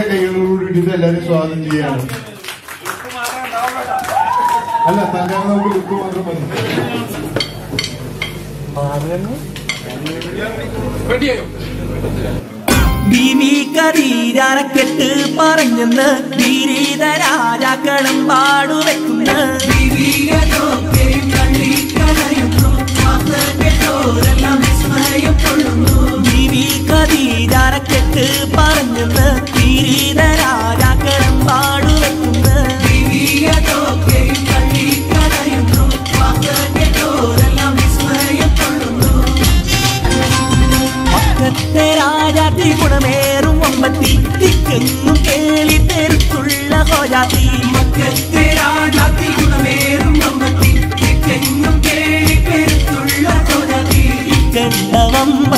കൈകളോടുകൂടി എല്ലാവരും സ്വാഗതം ചെയ്യാണ്. അല്ല തൽക്കാലം നമുക്ക് ലുക്ക് മാത്രം മതി. ബീവി കരീരക്കെട്ട് പറഞ്ഞെന്ന് വിരീത രാജാക്കളും പാടുവെക്കുന്ന ബീവി കരീരക്കെട്ട് പറഞ്ഞെന്ന് വിരീത രാജാക്കളും പാടുവെക്കുന്ന മക്കത്തെ രാജാത്തി ഗുണമേറും അമ്പത്തി തിക്കെങ്ങും കേളി പെരുത്തുള്ള ഹോജാത്തി മക്കത്തെ രാജാത്തി ഗുണമേറും അമ്പത്തി തിക്കെങ്ങും കേളി പെരുത്തുള്ള ഹോജാത്തി കണ്ടവമ്മമാരൊക്കെയും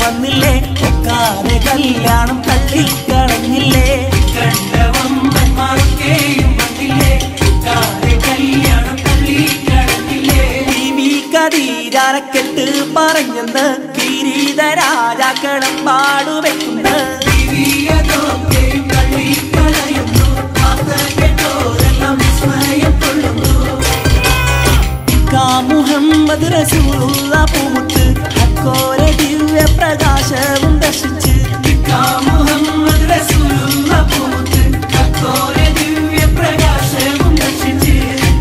വന്നില്ലേ ഒക്കാതെ കല്യാണം തള്ളിക്കളഞ്ഞില്ലേ കണ്ടവമ്മമാരൊക്കെയും വന്നില്ലേ ഒക്കാതെ കല്യാണം തള്ളിക്കളഞ്ഞില്ലേ കരീരക്കെട്ട് പറഞ്ഞെന്ന് കിരീട രാജാക്കളും പാടുവെക്കുന്ന മുഹമ്മദ് റസൂലുള്ള പൂമുത്ത് അക്കോരെ ദിവ്യ പ്രകാശവും ദർശിച്ച് മുഹമ്മദ് റസൂലുള്ള പൂമുത്ത് അക്കോരെ ദിവ്യ പ്രകാശവും ദർശിച്ച്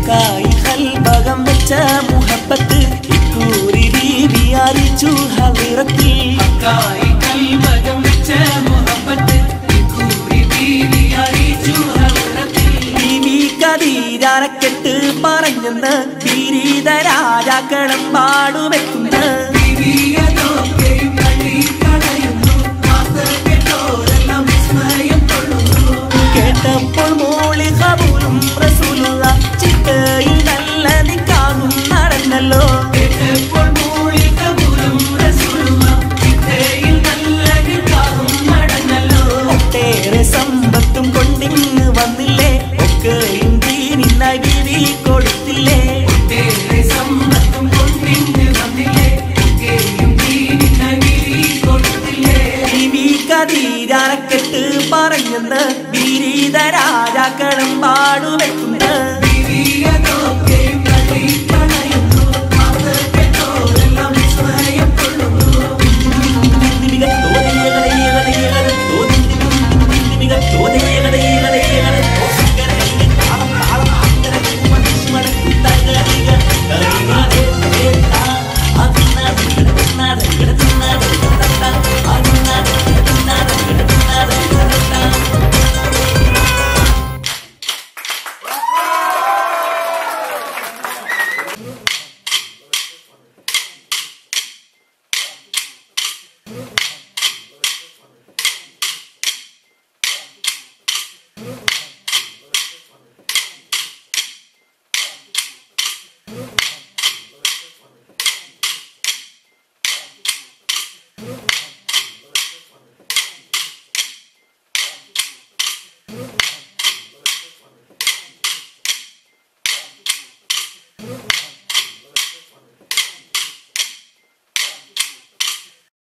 കായി കൽബകം വെച്ച മുഹബത്ത് ഇക്കൂരി ബീവി അറിയിച്ചു ഹളിറത്തിൽ കായി കൽബകം വെച്ച മുഹബത്ത് ഇക്കൂരി ബീവി അറിയിച്ചു ഹളിറത്തിൽ ബീവി കരീരക്കെട്ട് പറഞ്ഞെന്ന് വിരീത രാജാക്കളും പാടുവെക്കുന്ന കേട്ടപ്പോൾ മോളി കബൂലും റസൂലുള്ള ചിട്ടയിൽ നല്ല നിക്കാഹും നടന്നല്ലോ കേട്ടപ്പോൾ മോളി കബൂലും റസൂലുള്ള ചിട്ടയിൽ നല്ല നിക്കാഹും നടന്നല്ലോ ഒട്ടേറെ സമ്പത്തും കൊണ്ടിങ്ങ് വന്നില്ലേ ഒക്കെയും ദീനിനായി ബീവി കൊടുത്തില്ലേ ഒട്ടേറെ സമ്പത്തും കൊണ്ടിങ്ങ് വന്നില്ലേ ഒക്കെയും ദീനിനായി ബീവി കൊടുത്തില്ലേ ബീവി കരീരക്കെട്ട് പറഞ്ഞെന്ന് വിരീത രാജാക്കളും പാടുവെക്കുന്ന you